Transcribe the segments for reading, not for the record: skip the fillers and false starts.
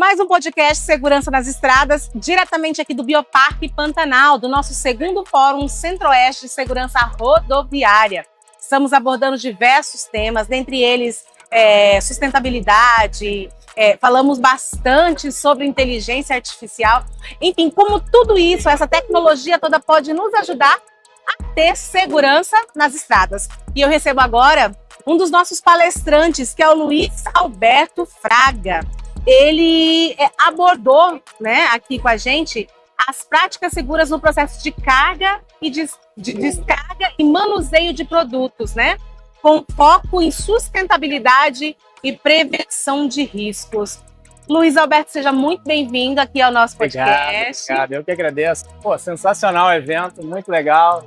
Mais um podcast Segurança nas Estradas, diretamente aqui do Bioparque Pantanal, do nosso segundo Fórum Centro-Oeste de Segurança Rodoviária. Estamos abordando diversos temas, dentre eles sustentabilidade, falamos bastante sobre inteligência artificial. Enfim, como tudo isso, essa tecnologia toda pode nos ajudar a ter segurança nas estradas. E eu recebo agora um dos nossos palestrantes, que é o Luiz Alberto Fraga. Ele abordou, aqui com a gente, as práticas seguras no processo de carga e de descarga e manuseio de produtos, com foco em sustentabilidade e prevenção de riscos. Luiz Alberto, seja muito bem-vindo aqui ao nosso podcast. Obrigado, eu que agradeço. Pô, sensacional o evento, muito legal.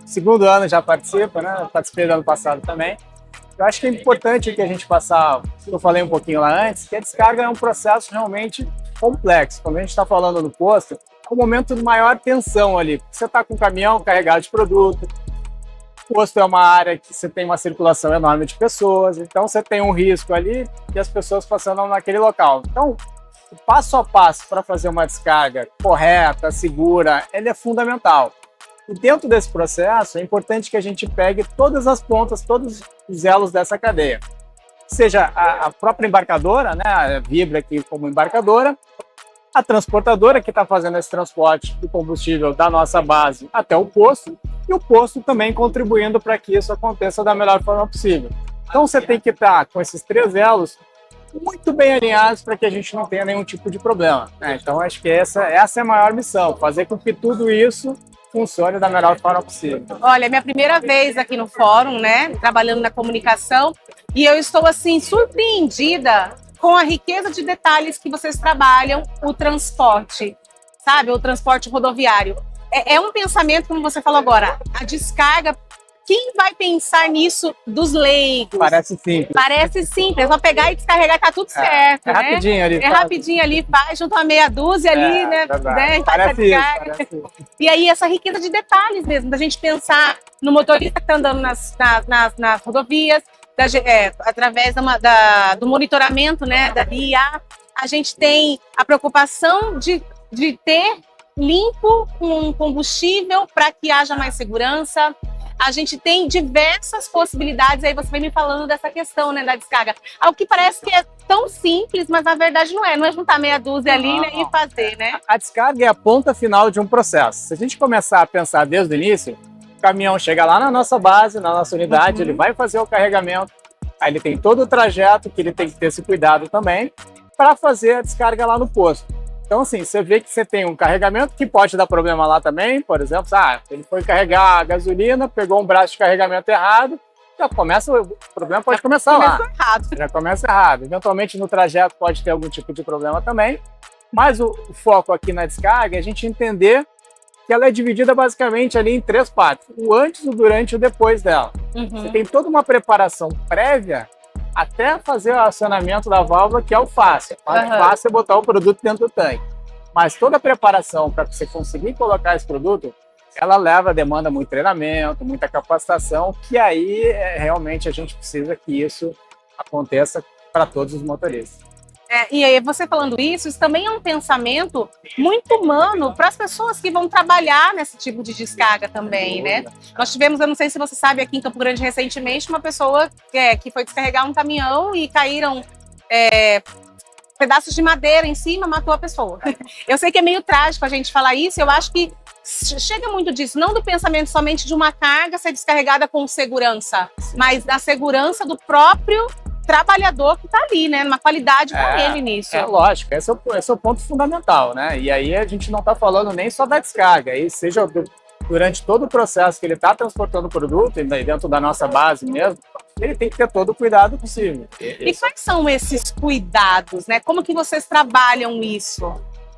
Segundo ano já participo, Participei do ano passado também. Eu acho que é importante que a gente passar, que eu falei um pouquinho lá antes, que a descarga é um processo realmente complexo. Quando a gente está falando no posto, é um momento de maior tensão ali. Você está com o caminhão carregado de produto, o posto é uma área que você tem uma circulação enorme de pessoas, então você tem um risco ali de as pessoas passando naquele local. Então, o passo a passo para fazer uma descarga correta, segura, ele é fundamental. E dentro desse processo, é importante que a gente pegue todas as pontas, todos os elos dessa cadeia. Seja a própria embarcadora, a Vibra aqui como embarcadora, a transportadora que está fazendo esse transporte do combustível da nossa base até o posto, e o posto também contribuindo para que isso aconteça da melhor forma possível. Então você tem que estar com esses três elos muito bem alinhados para que a gente não tenha nenhum tipo de problema. Então acho que essa é a maior missão, fazer com que tudo isso funcione da melhor forma possível. Olha, é minha primeira vez aqui no fórum, trabalhando na comunicação, e eu estou assim surpreendida com a riqueza de detalhes que vocês trabalham o transporte, sabe? O transporte rodoviário. É um pensamento, como você falou agora, a descarga. Quem vai pensar nisso dos leigos? Parece simples. Parece simples, é só pegar e descarregar e tá tudo certo, rapidinho ali. Rapidinho ali, faz, junto uma meia dúzia ali, faz a descarga. E aí essa riqueza de detalhes mesmo, da gente pensar no motorista que tá andando nas rodovias, através do monitoramento, da IA. A gente tem a preocupação de ter limpo um combustível para que haja mais segurança. A gente tem diversas possibilidades, aí você vai me falando dessa questão, da descarga. Algo que parece que é tão simples, mas na verdade não é juntar meia dúzia ali, e fazer, A descarga é a ponta final de um processo. Se a gente começar a pensar desde o início, o caminhão chega lá na nossa base, na nossa unidade, ele vai fazer o carregamento, aí ele tem todo o trajeto que ele tem que ter esse cuidado também, para fazer a descarga lá no posto. Então, assim, você vê que você tem um carregamento que pode dar problema lá também, por exemplo, ele foi carregar a gasolina, pegou um braço de carregamento errado, o problema pode começar lá. Já começa errado. Eventualmente, no trajeto pode ter algum tipo de problema também, mas o foco aqui na descarga é a gente entender que ela é dividida basicamente ali em três partes, o antes, o durante e o depois dela. Você tem toda uma preparação prévia até fazer o acionamento da válvula, que é o fácil. O fácil é botar o produto dentro do tanque. Mas toda a preparação para você conseguir colocar esse produto, ela demanda muito treinamento, muita capacitação, que aí realmente a gente precisa que isso aconteça para todos os motoristas. E aí, você falando isso também é um pensamento muito humano para as pessoas que vão trabalhar nesse tipo de descarga também, Nós tivemos, eu não sei se você sabe, aqui em Campo Grande recentemente, uma pessoa que foi descarregar um caminhão e caíram pedaços de madeira em cima, matou a pessoa. Eu sei que é meio trágico a gente falar isso, eu acho que chega muito disso, não do pensamento somente de uma carga ser descarregada com segurança, mas da segurança do próprio trabalhador que está ali, numa qualidade para ele nisso. Lógico, esse é o ponto fundamental, E aí a gente não está falando nem só da descarga, aí seja durante todo o processo que ele está transportando o produto, dentro da nossa base mesmo, ele tem que ter todo o cuidado possível. E quais são esses cuidados, Como que vocês trabalham isso?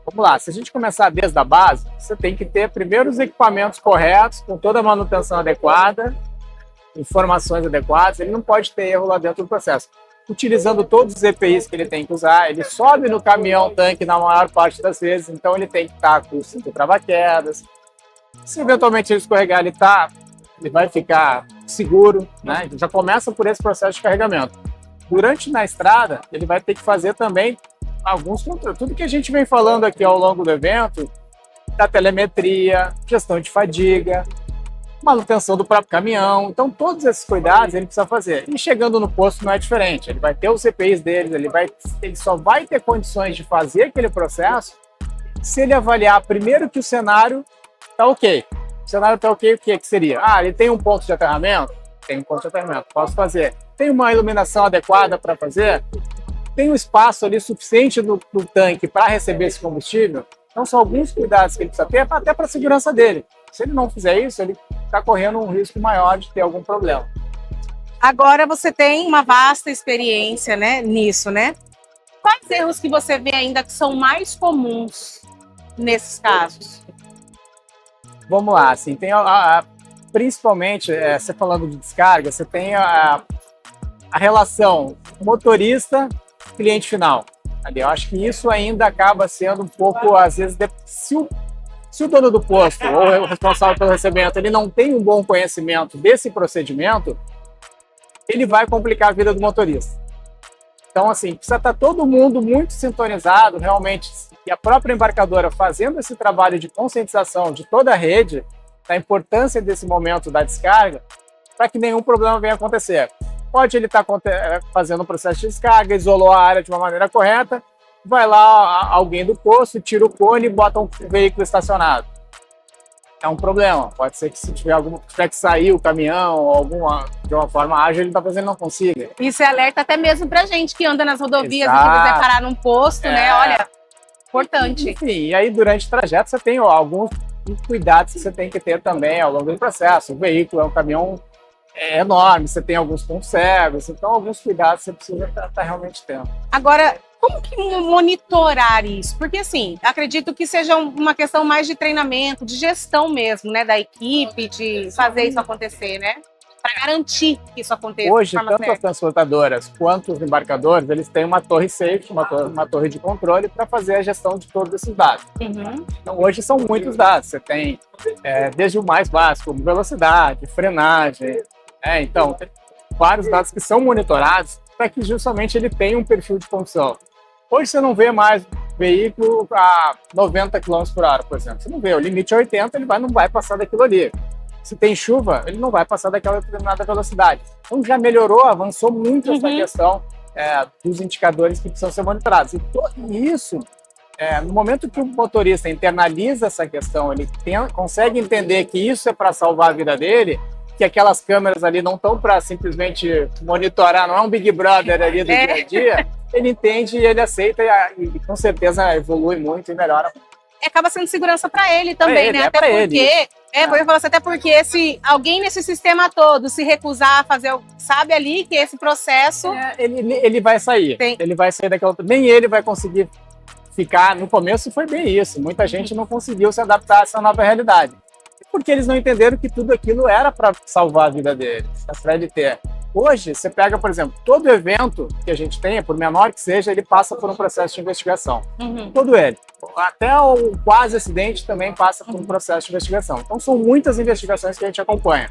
Vamos lá, se a gente começar desde a base, você tem que ter primeiro os equipamentos corretos, com toda a manutenção adequada, informações adequadas, ele não pode ter erro lá dentro do processo. Utilizando todos os EPIs que ele tem que usar, ele sobe no caminhão tanque na maior parte das vezes, então ele tem que estar com o cinto trava-quedas. Se eventualmente ele escorregar, ele vai ficar seguro, Já começa por esse processo de carregamento. Durante na estrada, ele vai ter que fazer também tudo que a gente vem falando aqui ao longo do evento, da telemetria, gestão de fadiga, manutenção do próprio caminhão. Então, todos esses cuidados ele precisa fazer. E chegando no posto não é diferente. Ele vai ter os EPIs dele, ele só vai ter condições de fazer aquele processo se ele avaliar primeiro que o cenário está ok. O cenário está ok, o que seria? Ele tem um ponto de aterramento? Tem um ponto de aterramento, posso fazer. Tem uma iluminação adequada para fazer? Tem um espaço ali suficiente no tanque para receber esse combustível? Então, são alguns cuidados que ele precisa ter, até para a segurança dele. Se ele não fizer isso, ele está correndo um risco maior de ter algum problema. Agora você tem uma vasta experiência, né, nisso, né? Quais erros que você vê ainda que são mais comuns nesses casos? Vamos lá, assim, tem principalmente, você falando de descarga, você tem a relação motorista-cliente final. Ali, eu acho que isso ainda acaba sendo um pouco, às vezes, se o dono do posto ou o responsável pelo recebimento ele não tem um bom conhecimento desse procedimento, ele vai complicar a vida do motorista. Então, assim, precisa estar todo mundo muito sintonizado, realmente, e a própria embarcadora fazendo esse trabalho de conscientização de toda a rede da importância desse momento da descarga para que nenhum problema venha acontecer. Pode ele estar fazendo o processo de descarga, isolou a área de uma maneira correta, vai lá alguém do posto, tira o cone e bota um veículo estacionado. É um problema. Pode ser que se tiver que sair o caminhão ou de uma forma ágil, ele talvez ele não consiga. Isso é alerta até mesmo pra gente que anda nas rodovias Exato. e que quiser parar num posto, né? Olha, importante. Enfim, e aí durante o trajeto você tem alguns cuidados que você tem que ter também ao longo do processo. O veículo é um caminhão enorme, você tem alguns pontos cegos, então alguns cuidados você precisa estar realmente tendo. Agora, como que monitorar isso? Porque, assim, acredito que seja uma questão mais de treinamento, de gestão mesmo, né? Da equipe, de fazer isso acontecer, né? Para garantir que isso aconteça. Hoje, tanto as transportadoras quanto os embarcadores, eles têm uma torre safe, uma torre de controle para fazer a gestão de todos esses dados. Uhum. Então, hoje são muitos dados. Você tem desde o mais básico, como velocidade, frenagem. Então, tem vários dados que são monitorados para que justamente ele tenha um perfil de condução. Hoje você não vê mais veículo a 90 km por hora, por exemplo. Você não vê, o limite é 80, ele não vai passar daquilo ali. Se tem chuva, ele não vai passar daquela determinada velocidade. Então já melhorou, avançou muito essa questão dos indicadores que precisam ser monitorados. E isso, no momento que o motorista internaliza essa questão, ele consegue entender que isso é para salvar a vida dele, que aquelas câmeras ali não estão para simplesmente monitorar, não é um Big Brother ali do dia a dia, ele entende e ele aceita e com certeza evolui muito e melhora. Acaba sendo segurança para ele também, né? Até porque se alguém nesse sistema todo se recusar a fazer, sabe ali que esse processo... Ele vai sair, ele vai sair daquela... Nem ele vai conseguir ficar... No começo foi bem isso, muita gente não conseguiu se adaptar a essa nova realidade. Porque eles não entenderam que tudo aquilo era para salvar a vida deles, para ele ter. Hoje, você pega, por exemplo, todo evento que a gente tenha, por menor que seja, ele passa por um processo de investigação. Uhum. Todo ele. Até o quase acidente também passa por um processo de investigação. Então, são muitas investigações que a gente acompanha.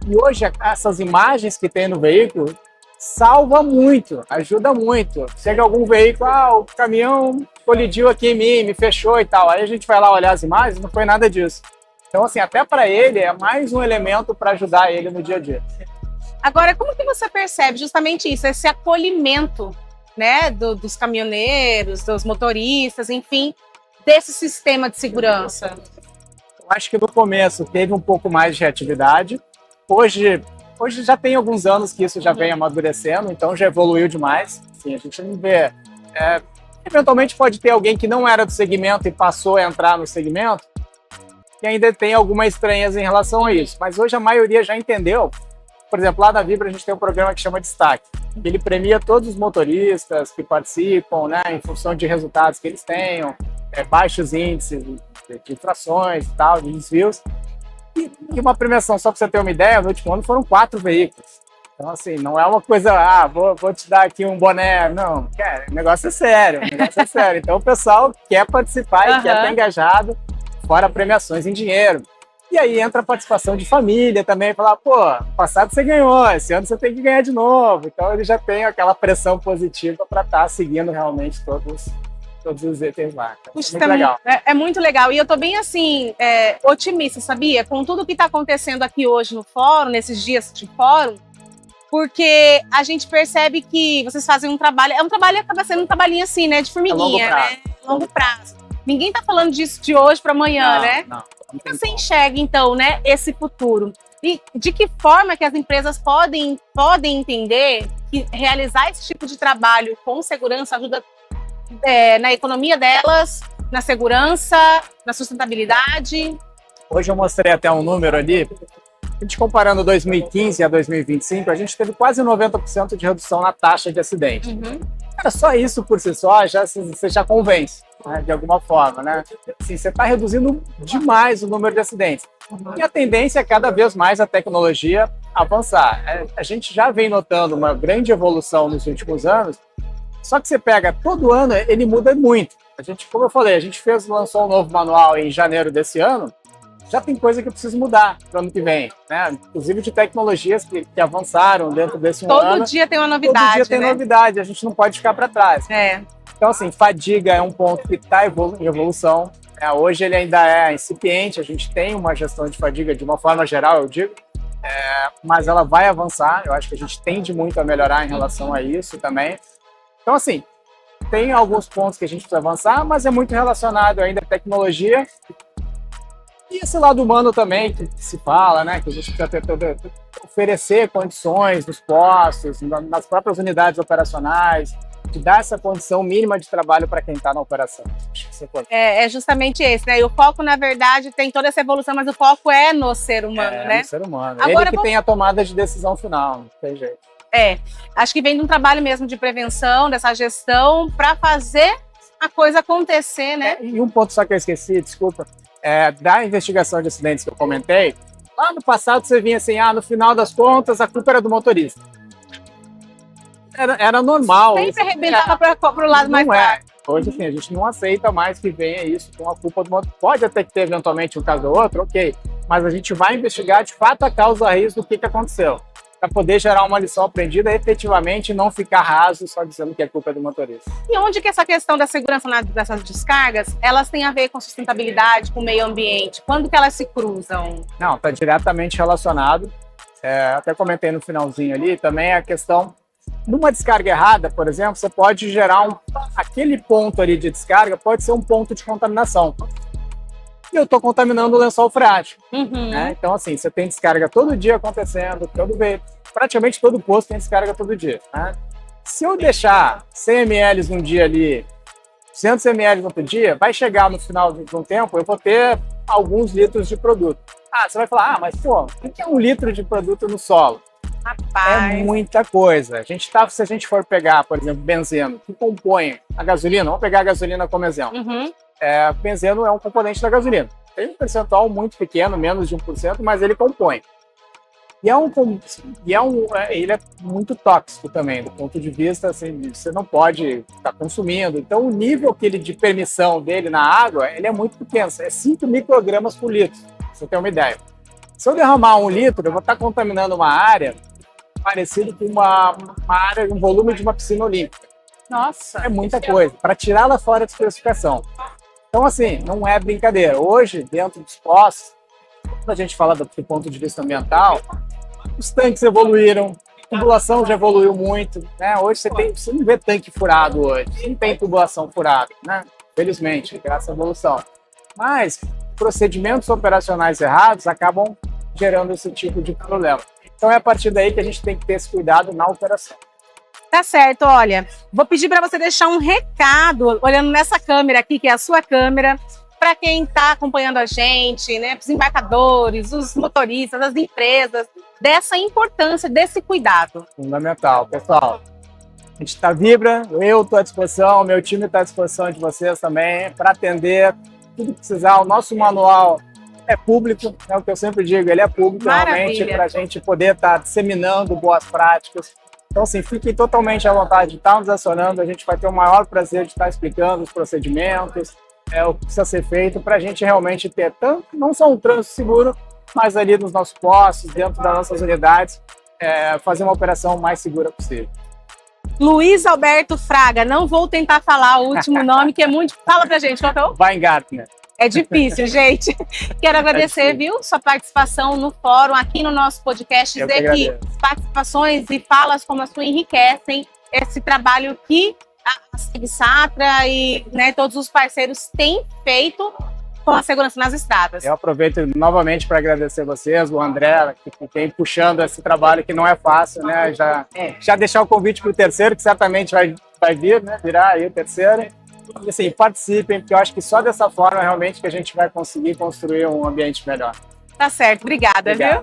E hoje, essas imagens que tem no veículo salva muito, ajuda muito. Chega algum veículo, o caminhão colidiu aqui em mim, me fechou e tal. Aí a gente vai lá olhar as imagens, não foi nada disso. Então, assim, até para ele é mais um elemento para ajudar ele no dia a dia. Agora, como que você percebe justamente isso, esse acolhimento, né, dos caminhoneiros, dos motoristas, enfim, desse sistema de segurança? Eu acho que no começo teve um pouco mais de reatividade. Hoje já tem alguns anos que isso já vem amadurecendo, então já evoluiu demais. Assim, a gente não vê... eventualmente pode ter alguém que não era do segmento e passou a entrar no segmento, e ainda tem alguma estranheza em relação a isso. Mas hoje a maioria já entendeu. Por exemplo, lá na Vibra a gente tem um programa que chama Destaque. Ele premia todos os motoristas que participam, né, em função de resultados que eles tenham, baixos índices de infrações e tal, de desvios. E uma premiação, só para você ter uma ideia, no último ano foram 4 veículos. Então, assim, não é uma coisa, vou te dar aqui um boné. Não, o negócio é sério, Então o pessoal quer participar e quer estar engajado, fora premiações em dinheiro. E aí entra a participação de família também, falar, pô, no passado você ganhou, esse ano você tem que ganhar de novo. Então ele já tem aquela pressão positiva para estar seguindo realmente todos os itens lá. Puxa, Muito legal. É muito legal. E eu tô bem assim, otimista, sabia? Com tudo que tá acontecendo aqui hoje no fórum, nesses dias de fórum, porque a gente percebe que vocês fazem um trabalho, acaba sendo um trabalhinho assim, né? De formiguinha, né? Longo prazo. Ninguém tá falando disso de hoje para amanhã, né? Não. Como você enxerga, então, né, esse futuro? E de que forma que as empresas podem entender que realizar esse tipo de trabalho com segurança ajuda na economia delas, na segurança, na sustentabilidade? Hoje eu mostrei até um número ali. A gente comparando 2015 a 2025, a gente teve quase 90% de redução na taxa de acidente. Uhum. Cara, só isso por si só, você já convence, né, de alguma forma, né? Assim, você está reduzindo demais o número de acidentes. E a tendência é cada vez mais a tecnologia avançar. A gente já vem notando uma grande evolução nos últimos anos, só que você pega todo ano, ele muda muito. A gente, como eu falei, a gente lançou um novo manual em janeiro desse ano, já tem coisa que precisa mudar para o ano que vem, né? Inclusive de tecnologias que avançaram dentro desse ano. Todo dia tem uma novidade, todo dia tem novidade, a gente não pode ficar para trás. Então, assim, fadiga é um ponto que está em evolução. Hoje ele ainda é incipiente, a gente tem uma gestão de fadiga de uma forma geral, eu digo, mas ela vai avançar. Eu acho que a gente tende muito a melhorar em relação a isso também. Então, assim, tem alguns pontos que a gente precisa avançar, mas é muito relacionado ainda à tecnologia. E esse lado humano também, que se fala, né? Que a gente precisa oferecer condições nos postos, nas próprias unidades operacionais, de dar essa condição mínima de trabalho para quem está na operação. É justamente esse, né? E o foco, na verdade, tem toda essa evolução, mas o foco é no ser humano, né? No ser humano. Agora, ele que tem a tomada de decisão final, não tem jeito. Acho que vem de um trabalho mesmo de prevenção, dessa gestão, para fazer a coisa acontecer, né? E um ponto só que eu esqueci, desculpa. Da investigação de acidentes que eu comentei, lá no passado você vinha assim, no final das contas a culpa era do motorista. Era normal. Sempre arrebentava para o lado mais tarde. Hoje, assim, a gente não aceita mais que venha isso com a culpa do motorista. Pode até que ter eventualmente um caso ou outro, ok, mas a gente vai investigar de fato a causa raiz do que aconteceu, para poder gerar uma lição aprendida efetivamente e não ficar raso só dizendo que a culpa é do motorista. E onde que essa questão da segurança dessas descargas, elas têm a ver com sustentabilidade, com o meio ambiente? Quando que elas se cruzam? Não, está diretamente relacionado. Até comentei no finalzinho ali, também a questão, numa descarga errada, por exemplo, você pode gerar aquele ponto ali de descarga pode ser um ponto de contaminação. E eu estou contaminando o lençol freático. Uhum. Né? Então, assim, você tem descarga todo dia acontecendo, praticamente todo posto tem descarga todo dia. Né? Se eu deixar 100 ml num dia ali, 200 ml no outro dia, vai chegar no final de um tempo, eu vou ter alguns litros de produto. Você vai falar, mas pô, o que é 1 litro de produto no solo? Rapaz. É muita coisa. Se a gente for pegar, por exemplo, benzeno, que compõe a gasolina, vamos pegar a gasolina como exemplo. Uhum. Benzeno é um componente da gasolina. Tem um percentual muito pequeno, menos de 1%, mas ele compõe. Ele é muito tóxico também, do ponto de vista, assim, você não pode estar consumindo. Então, o nível de permissão dele na água, ele é muito pequeno, é 5 microgramas por litro, pra você ter uma ideia. Se eu derramar 1 litro, eu vou estar contaminando uma área parecida com uma área, um volume de uma piscina olímpica. Nossa! É muita coisa, para tirá-la fora de especificação. Então, assim, não é brincadeira. Hoje, dentro dos postos, quando a gente fala do ponto de vista ambiental, os tanques evoluíram, a tubulação já evoluiu muito, né? Hoje você não vê tanque furado hoje, não tem tubulação furada, né? Felizmente, graças à evolução. Mas procedimentos operacionais errados acabam gerando esse tipo de problema. Então é a partir daí que a gente tem que ter esse cuidado na operação. Tá certo, olha, vou pedir para você deixar um recado, olhando nessa câmera aqui, que é a sua câmera, para quem está acompanhando a gente, né, os embarcadores, os motoristas, as empresas, dessa importância, desse cuidado. Fundamental, pessoal. A gente está Vibra, eu estou à disposição, meu time está à disposição de vocês também, para atender tudo que precisar. O nosso manual é público, é o que eu sempre digo, ele é público. Maravilha. Realmente para a gente poder estar disseminando boas práticas. Então, assim, fiquem totalmente à vontade de estar nos acionando, a gente vai ter o maior prazer de estar explicando os procedimentos, é o que precisa ser feito para a gente realmente ter tanto, não só um trânsito seguro, mas ali nos nossos postos, dentro das nossas unidades, fazer uma operação mais segura possível. Luiz Alberto Fraga, não vou tentar falar o último nome, que é muito... Fala pra gente, qual que é o... Weingartner. É difícil, gente. Quero agradecer, viu, sua participação no fórum, aqui no nosso podcast. Dizer que participações e falas como a sua enriquecem esse trabalho que a Segsatra e, né, todos os parceiros têm feito com a segurança nas estradas. Eu aproveito novamente para agradecer vocês, o André, que tem puxando esse trabalho que não é fácil, né? Já deixar o convite para o terceiro, que certamente vai vir, né? Virar aí o terceiro. E, assim, participem, porque eu acho que só dessa forma realmente que a gente vai conseguir construir um ambiente melhor. Tá certo, obrigada, viu?